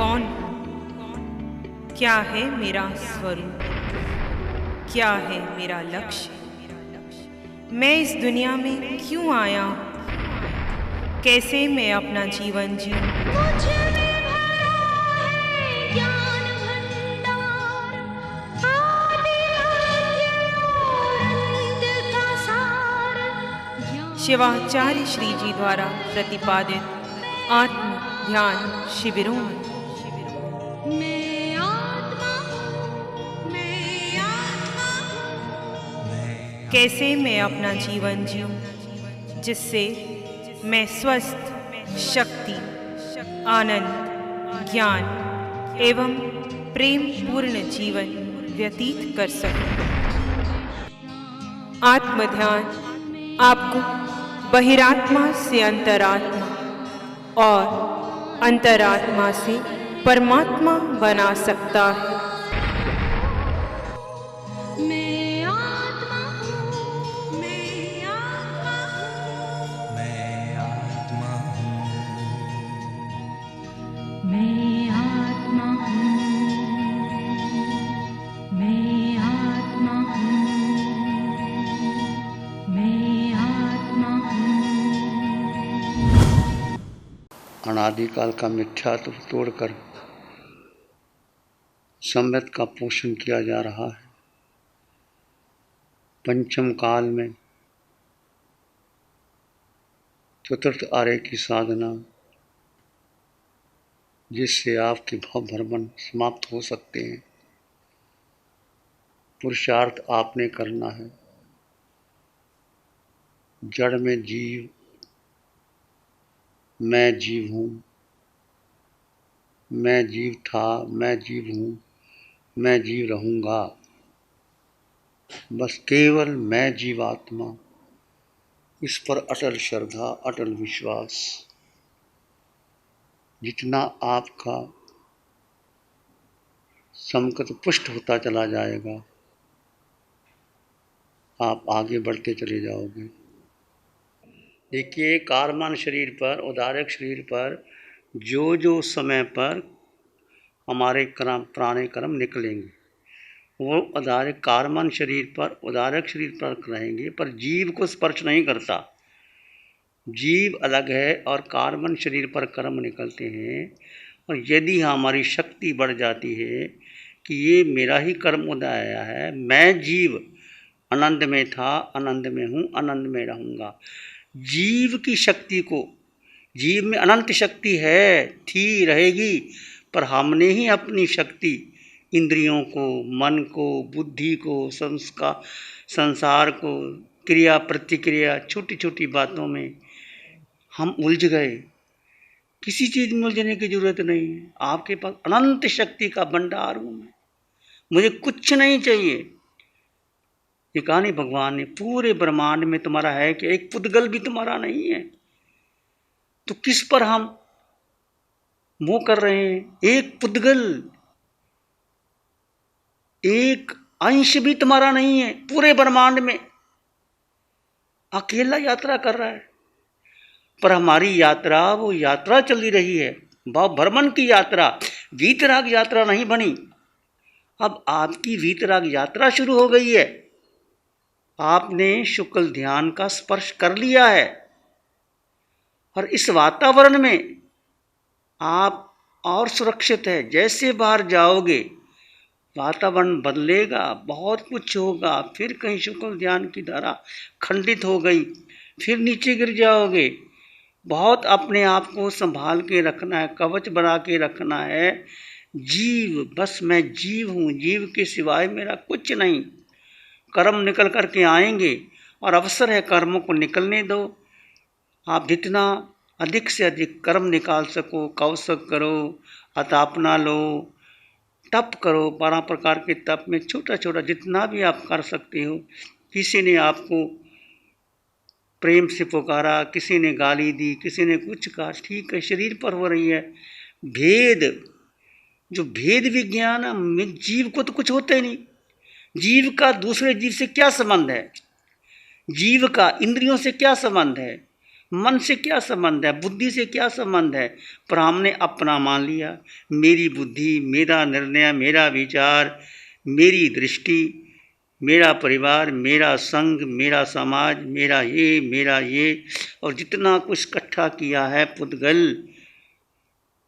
कौन हूँ, क्या है मेरा स्वरूप, क्या है मेरा लक्ष्य, मैं इस दुनिया में क्यों आया हूँ, कैसे मैं अपना जीवन जीऊँ। मुझ में भरा है ज्ञान भंडार, आदि मध्य और अंत का सार। शिवाचार्य श्री जी द्वारा प्रतिपादित आत्म ध्यान शिविरों में मैं आत्मा हूँ, मैं आत्मा हूँ। कैसे मैं अपना जीवन जीऊँ, जिससे मैं स्वस्थ, शक्ति, आनंद, ज्ञान एवं प्रेम पूर्ण जीवन व्यतीत कर सकूं। आत्म ध्यान आपको बहिरात्मा से अंतरात्मा और अंतरात्मा से परमात्मा बना सकता है। मैं आत्मा हूँ, मैं आत्मा हूँ। मैं आत्मा हूँ, मैं आत्मा हूँ, मैं आत्मा हूँ, मैं आत्मा हूँ। अनादिकाल का मिथ्यात्व तोड़कर सम्यक का पोषण किया जा रहा है। पंचम काल में चतुर्थ आर्य की साधना, जिससे आपके भाव भ्रमण समाप्त हो सकते हैं। पुरुषार्थ आपने करना है। जड़ में जीव, मैं जीव हूँ, मैं जीव था, मैं जीव हूँ, मैं जीव रहूँगा। बस केवल मैं जीवात्मा, इस पर अटल श्रद्धा, अटल विश्वास। जितना आपका संकट पुष्ट होता चला जाएगा, आप आगे बढ़ते चले जाओगे। देखिए, कारमान शरीर पर, उदारक शरीर पर जो जो समय पर हमारे पुराने कर्म निकलेंगे, वो उदारक कारमान शरीर पर, उदारक शरीर पर रहेंगे, पर जीव को स्पर्श नहीं करता। जीव अलग है और कारबन शरीर पर कर्म निकलते हैं। और यदि हमारी शक्ति बढ़ जाती है कि ये मेरा ही कर्म उदय है, मैं जीव आनंद में था, आनंद में हूँ, आनंद में रहूँगा। जीव की शक्ति को, जीव में अनंत शक्ति है, थी, रहेगी, पर हमने ही अपनी शक्ति इंद्रियों को, मन को, बुद्धि को, संसार को, क्रिया प्रतिक्रिया, छोटी छोटी बातों में हम उलझ गए। किसी चीज़ में उलझने की जरूरत नहीं है। आपके पास अनंत शक्ति का भंडार हूँ मैं, मुझे कुछ नहीं चाहिए। ये कहानी भगवान ने, पूरे ब्रह्मांड में तुम्हारा है कि एक पुद्गल भी तुम्हारा नहीं है, तो किस पर हम मोह कर रहे हैं? एक पुद्गल, एक अंश भी तुम्हारा नहीं है पूरे ब्रह्मांड में, अकेला यात्रा कर रहा है। पर हमारी यात्रा वो यात्रा चली रही है, भाव भ्रमण की यात्रा, वीतराग यात्रा नहीं बनी। अब आपकी वीतराग यात्रा शुरू हो गई है। आपने शुक्ल ध्यान का स्पर्श कर लिया है और इस वातावरण में आप और सुरक्षित है। जैसे बाहर जाओगे वातावरण बदलेगा, बहुत कुछ होगा। फिर कहीं शुक्ल ध्यान की धारा खंडित हो गई, फिर नीचे गिर जाओगे। बहुत अपने आप को संभाल के रखना है, कवच बना के रखना है। जीव, बस मैं जीव हूँ, जीव के सिवाय मेरा कुछ नहीं। कर्म निकल करके आएंगे और अवसर है कर्मों को निकलने दो। आप जितना अधिक से अधिक कर्म निकाल सको, कौशक करो, अतापना लो, तप करो। 12 प्रकार के तप में छोटा छोटा जितना भी आप कर सकते हो। किसी ने आपको प्रेम से पुकारा, किसी ने गाली दी, किसी ने कुछ कहा, ठीक है, शरीर पर हो रही है। भेद, जो भेद विज्ञान में जीव को तो कुछ होता ही नहीं। जीव का दूसरे जीव से क्या संबंध है? जीव का इंद्रियों से क्या संबंध है? मन से क्या संबंध है, बुद्धि से क्या संबंध है, पर हमने अपना मान लिया। मेरी बुद्धि, मेरा निर्णय, मेरा विचार, मेरी दृष्टि, मेरा परिवार, मेरा संघ, मेरा समाज, मेरा ये, और जितना कुछ इकट्ठा किया है पुद्गल,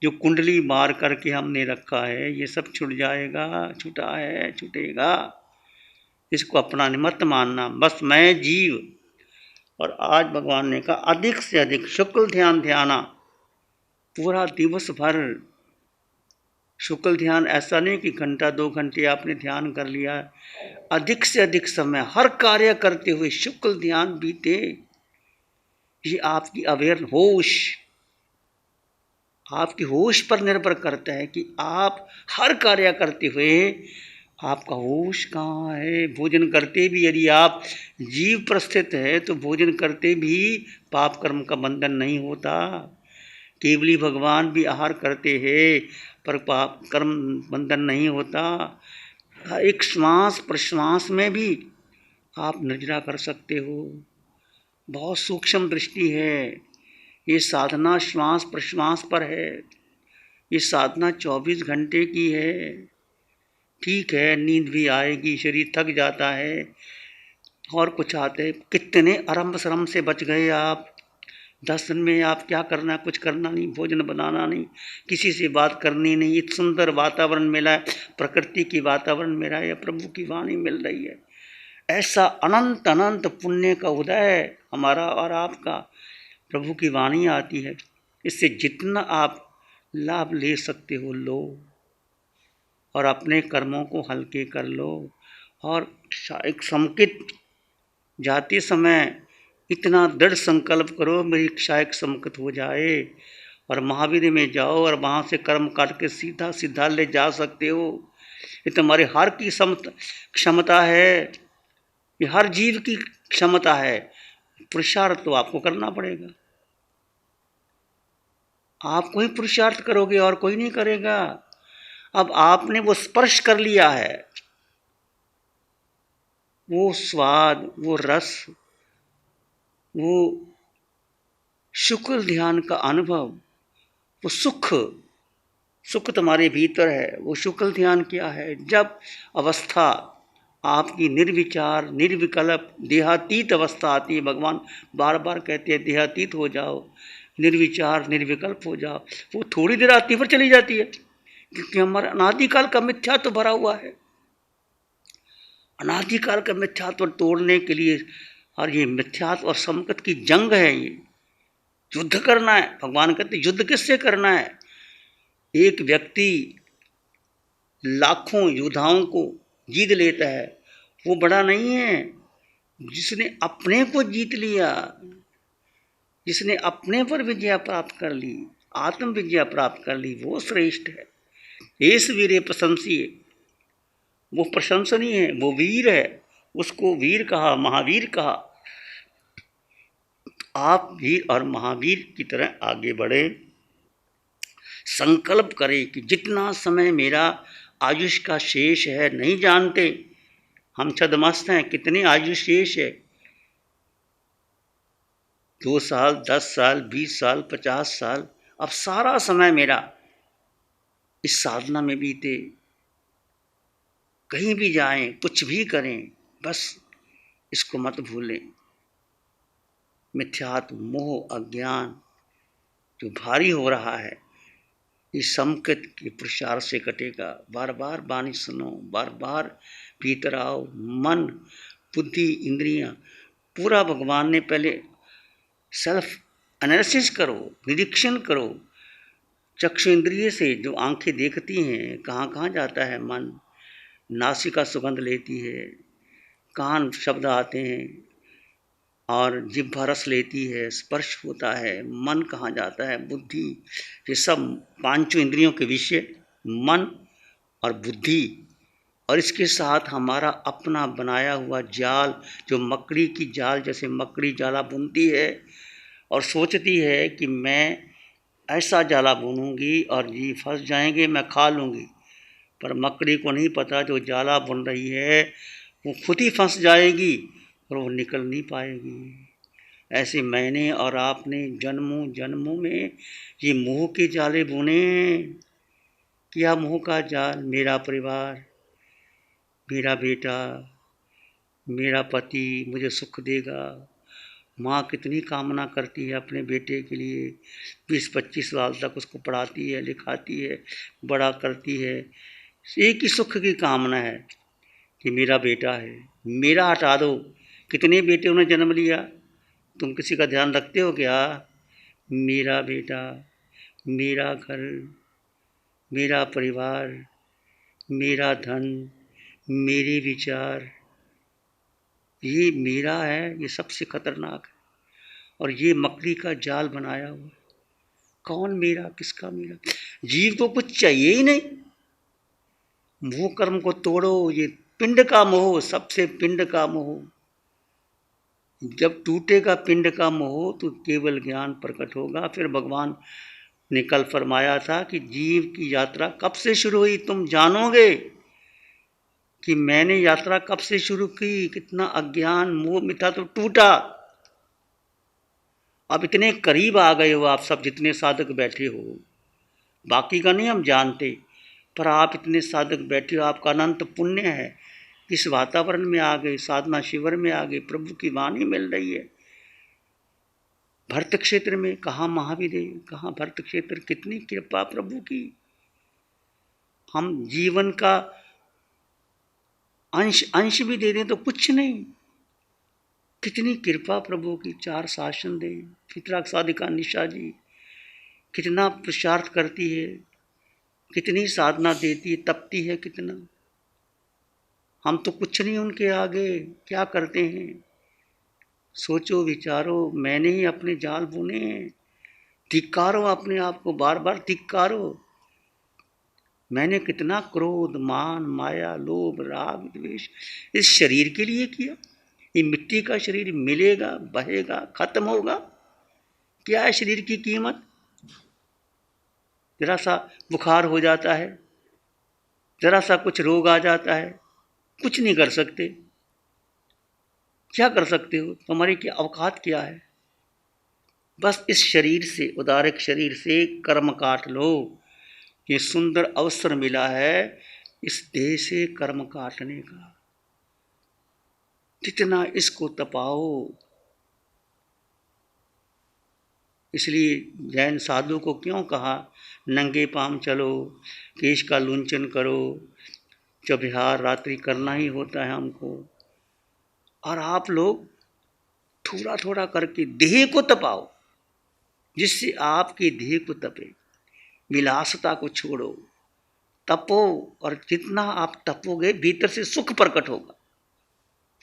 जो कुंडली मार करके हमने रखा है, ये सब छूट जाएगा, छूटा है, छूटेगा। इसको अपना मत मानना, बस मैं जीव। और आज भगवान ने कहा अधिक से अधिक शुक्ल ध्यान ध्याना, पूरा दिवस भर शुक्ल ध्यान। ऐसा नहीं कि घंटा 2 घंटे आपने ध्यान कर लिया, अधिक से अधिक समय हर कार्य करते हुए शुक्ल ध्यान बीते। ये आपकी अवेयर होश, आपकी होश पर निर्भर करता है कि आप हर कार्य करते हुए आपका होश कहाँ है। भोजन करते भी यदि आप जीव पर स्थित है तो भोजन करते भी पाप कर्म का बंधन नहीं होता। केवली भगवान भी आहार करते हैं पर पाप कर्म बंधन नहीं होता। एक श्वास प्रश्वास में भी आप निर्जरा कर सकते हो। बहुत सूक्ष्म दृष्टि है। ये साधना श्वास प्रश्वास पर है। ये साधना 24 घंटे की है। ठीक है, नींद भी आएगी, शरीर थक जाता है और कुछ आते, कितने आरंभ श्रम से बच गए आप। 10 दिन में आप क्या करना, कुछ करना नहीं, भोजन बनाना नहीं, किसी से बात करनी नहीं, एक सुंदर वातावरण मिला है, प्रकृति की वातावरण मिला है, प्रभु की वाणी मिल रही है। ऐसा अनंत अनंत पुण्य का उदय है हमारा और आपका। प्रभु की वाणी आती है, इससे जितना आप लाभ ले सकते हो लो और अपने कर्मों को हल्के कर लो। और एक संकित जाते समय इतना दृढ़ संकल्प करो मेरी इच्छा एक संकित हो जाए, और महावीर में जाओ और वहाँ से कर्म काट के सीधा सीधा ले जा सकते हो। ये तुम्हारे हर की क्षमता है, ये हर जीव की क्षमता है। पुरुषार्थ तो आपको करना पड़ेगा। आप कोई पुरुषार्थ करोगे और कोई नहीं करेगा। अब आपने वो स्पर्श कर लिया है, वो स्वाद, वो रस, वो शुक्ल ध्यान का अनुभव, वो सुख तुम्हारे भीतर है। वो शुक्ल ध्यान क्या है? जब अवस्था आपकी निर्विचार निर्विकल्प देहातीत अवस्था आती है, भगवान बार बार कहते हैं देहातीत हो जाओ, निर्विचार निर्विकल्प हो जाओ। वो थोड़ी देर आती पर चली जाती है, क्योंकि हमारा अनादिकाल का मिथ्यात्व भरा हुआ है। अनादिकाल का मिथ्यात्व तोड़ने के लिए, और ये मिथ्यात्व और संकट की जंग है, ये युद्ध करना है। भगवान कहते युद्ध किससे करना है? एक व्यक्ति लाखों योद्धाओं को जीत लेता है, वो बड़ा नहीं है। जिसने अपने को जीत लिया, जिसने अपने पर विजय प्राप्त कर ली, आत्म विजय प्राप्त कर ली, वो श्रेष्ठ है। एस वीरे प्रशंसीय, वो प्रशंसनीय है, वो वीर है, उसको वीर कहा, महावीर कहा। आप वीर और महावीर की तरह आगे बढ़े। संकल्प करें कि जितना समय मेरा आयुष का शेष है, नहीं जानते हम छदमस्त हैं कितने आयुष शेष है। 2 साल, 10 साल, 20 साल, 50 साल, अब सारा समय मेरा इस साधना में बीते। कहीं भी जाएं, कुछ भी करें, बस इसको मत भूलें। मिथ्यात्व, मोह, अज्ञान जो भारी हो रहा है, इस संकट के प्रसार से कटेगा। बार बार वाणी सुनो, बार बार भीतर आओ। मन, बुद्धि, इंद्रियां, पूरा भगवान ने पहले सेल्फ एनालिसिस करो, निरीक्षण करो। चक्षु इंद्रिय से जो आंखें देखती हैं, कहाँ कहाँ जाता है मन। नासिका सुगंध लेती है, कान शब्द आते हैं, और जिह्वा रस लेती है, स्पर्श होता है। मन कहाँ जाता है? बुद्धि। ये सब 5 इंद्रियों के विषय मन और बुद्धि, और इसके साथ हमारा अपना बनाया हुआ जाल, जो मकड़ी की जाल, जैसे मकड़ी जाला बुनती है और सोचती है कि मैं ऐसा जाला बुनूंगी और जी फंस जाएंगे, मैं खा लूँगी। पर मकड़ी को नहीं पता जो जाला बुन रही है वो खुद ही फंस जाएगी और वो निकल नहीं पाएगी। ऐसे मैंने और आपने जन्मों जन्मों में ये मोह के जाले बुने। किया मोह का जाल, मेरा परिवार, मेरा बेटा, मेरा पति मुझे सुख देगा। माँ कितनी कामना करती है अपने बेटे के लिए, 20-25 साल तक उसको पढ़ाती है, लिखाती है, बड़ा करती है। एक ही सुख की कामना है कि मेरा बेटा है, मेरा हटा दो। कितने बेटे उन्हें जन्म लिया, तुम किसी का ध्यान रखते हो क्या? मेरा बेटा, मेरा घर, मेरा परिवार, मेरा धन, मेरे विचार, ये मेरा है, ये सबसे खतरनाक है। और ये मकड़ी का जाल बनाया हुआ, कौन मेरा, किसका मेरा? जीव को कुछ चाहिए ही नहीं। मोह कर्म को तोड़ो, ये पिंड का मोह, सबसे पिंड का मोह। जब टूटेगा पिंड का मोह तो केवल ज्ञान प्रकट होगा। फिर भगवान ने कल फरमाया था कि जीव की यात्रा कब से शुरू हुई, तुम जानोगे कि मैंने यात्रा कब से शुरू की। कितना अज्ञान मोह मिथा तो टूटा। अब इतने करीब आ गए हो आप सब, जितने साधक बैठे हो, बाकी का नहीं हम जानते, पर आप इतने साधक बैठे हो, आपका अनंत पुण्य है। इस वातावरण में आ गए, साधना शिविर में आ गए, प्रभु की वाणी मिल रही है। भरत क्षेत्र में, कहाँ महावीर, कहाँ भरत क्षेत्र, कितनी कृपा प्रभु की। हम जीवन का अंश अंश भी दे दें तो कुछ नहीं, कितनी कृपा प्रभु की। 4 शासन दे, चित्राग साधिका निशा जी कितना पुरुषार्थ करती है, कितनी साधना देती है, तपती है कितना। हम तो कुछ नहीं उनके आगे, क्या करते हैं? सोचो विचारो, मैंने ही अपने जाल बुने हैं। धिक्कारो अपने आप को, बार बार धिक्कारो। मैंने कितना क्रोध, मान, माया, लोभ, राग, द्वेष इस शरीर के लिए किया। ये मिट्टी का शरीर मिलेगा, बहेगा, खत्म होगा। क्या है शरीर की कीमत? जरा सा बुखार हो जाता है, जरा सा कुछ रोग आ जाता है, कुछ नहीं कर सकते। क्या कर सकते हो? तुम्हारी क्या औकात क्या है? बस इस शरीर से, उदारक शरीर से कर्म काट लो। ये सुंदर अवसर मिला है इस देह से कर्म काटने का। जितना इसको तपाओ। इसलिए जैन साधु को क्यों कहा नंगे पांव चलो, केश का लुंचन करो, चौबिहार रात्रि करना ही होता है हमको। और आप लोग थोड़ा थोड़ा करके देह को तपाओ, जिससे आपकी देह को तपे। विलासता को छोड़ो, तपो। और जितना आप तपोगे भीतर से सुख प्रकट होगा,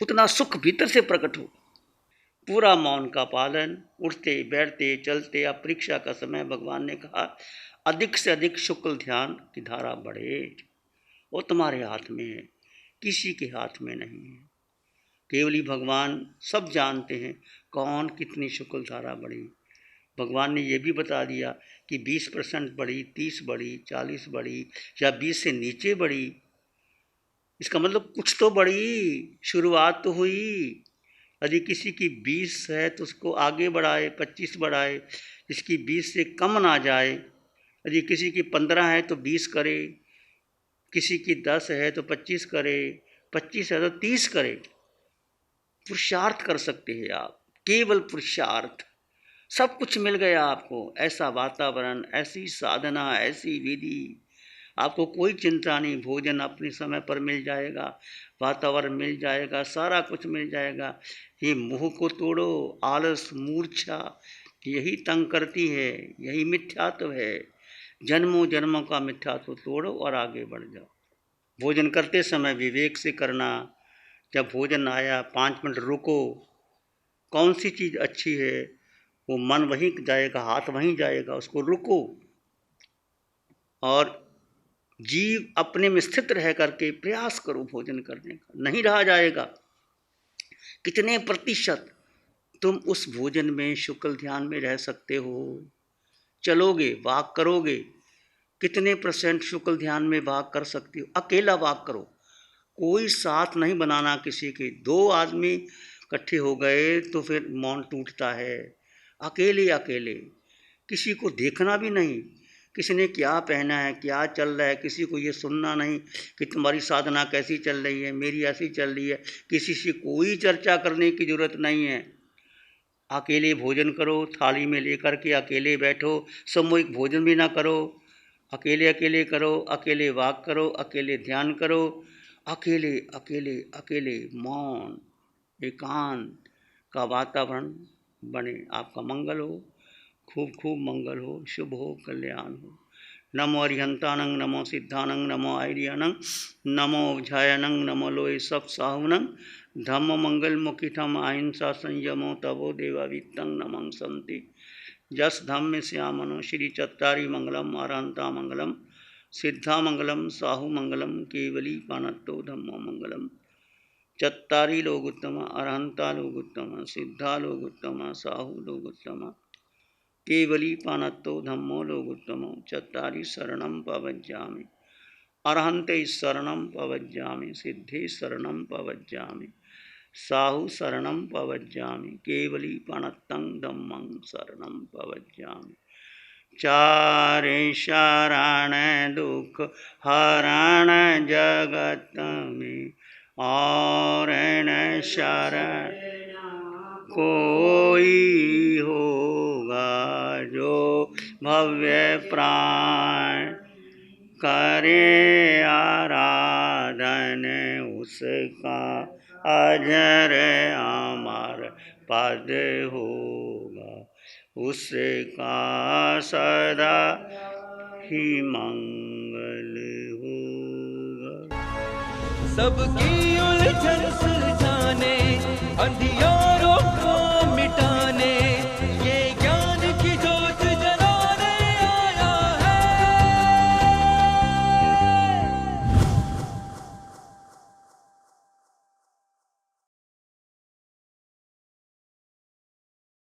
उतना सुख भीतर से प्रकट होगा। पूरा मौन का पालन, उठते बैठते चलते। अब परीक्षा का समय, भगवान ने कहा अधिक से अधिक शुक्ल ध्यान की धारा बढ़े। वो तुम्हारे हाथ में है, किसी के हाथ में नहीं है। केवली भगवान सब जानते हैं कौन कितनी शुक्ल धारा बढ़ी। भगवान ने ये भी बता दिया कि 20% बढ़ी, 30 बढ़ी, 40 बढ़ी, या 20 से नीचे बढ़ी। इसका मतलब कुछ तो बढ़ी, शुरुआत तो हुई। यदि किसी की 20 है तो उसको आगे बढ़ाए, 25 बढ़ाए, जिसकी 20 से कम ना जाए। यदि किसी की 15 है तो 20 करे, किसी की 10 है तो 25 करे, 25 है तो 30 करे। पुरुषार्थ कर सकते हैं आप, केवल पुरुषार्थ। सब कुछ मिल गया आपको, ऐसा वातावरण, ऐसी साधना, ऐसी विधि। आपको कोई चिंता नहीं, भोजन अपने समय पर मिल जाएगा, वातावरण मिल जाएगा, सारा कुछ मिल जाएगा। ये मोह को तोड़ो। आलस, मूर्छा यही तंग करती है, यही मिथ्यात्व है। जन्मों जन्मों का मिथ्यात्व तोड़ो और आगे बढ़ जाओ। भोजन करते समय विवेक से करना। जब भोजन आया 5 मिनट रुको, कौन सी चीज़ अच्छी है, वो मन वहीं जाएगा, हाथ वहीं जाएगा, उसको रुको। और जीव अपने में स्थित रह करके प्रयास करो भोजन करने का, नहीं रहा जाएगा। कितने प्रतिशत तुम उस भोजन में शुक्ल ध्यान में रह सकते हो? चलोगे, वाक करोगे, कितने % शुक्ल ध्यान में वाक कर सकते हो? अकेला वाक करो, कोई साथ नहीं बनाना किसी के। 2 आदमी इकट्ठे हो गए तो फिर मौन टूटता है। अकेले अकेले, किसी को देखना भी नहीं, किसने क्या पहना है, क्या चल रहा है, किसी को ये सुनना नहीं कि तुम्हारी साधना कैसी चल रही है, मेरी ऐसी चल रही है। किसी से कोई चर्चा करने की ज़रूरत नहीं है। अकेले भोजन करो, थाली में लेकर के अकेले बैठो, सामूहिक भोजन भी ना करो, अकेले अकेले करो, अकेले वाक करो, अकेले ध्यान करो, अकेले अकेले अकेले मौन एकांत का वातावरण बने। आपका मंगल हो, खूब खूब मंगल हो, शुभ हो, कल्याण हो। नमो अरिहंतानंग, नमो सिद्धानंग, नमो आर्यानंग, नमो झायनंग, नमो लोय सब साहुनंग, धम्म मंगल मुखितम अहिंसा संयमो तवो देवा वित्तं नमं संति। जस धम्म श्यामनो श्री चत्तारी मंगलम अरहंता मंगलम, सिद्धा मंगलम, साहु मंगलम, केवली पानत्तो धम्मो मंगलम। चत्तारी लोग उत्तम, अरहंता लोग उत्तम, सिद्धा लोग उत्तम, साहु लोग उत्तम, केवली पानत्तो धम्मो लोग उत्तम। चत्तारी शरणं पवज्जामि, अरहंते शरणं पवज्जामि, सिद्धे शरणं पवज्जामि, साहु शरणं पवज्जामि, केवली पानत्तं धम्मं शरणं पवज्जामि। चारे शरण दुख हरण जगत में, और न शरण कोई होगा, जो भव्य प्राण करे आराधन, उसका अजर अमर पद होगा, उसका सदा ही मंगल होगा। सबकी उलझन सुलझाने अंधियार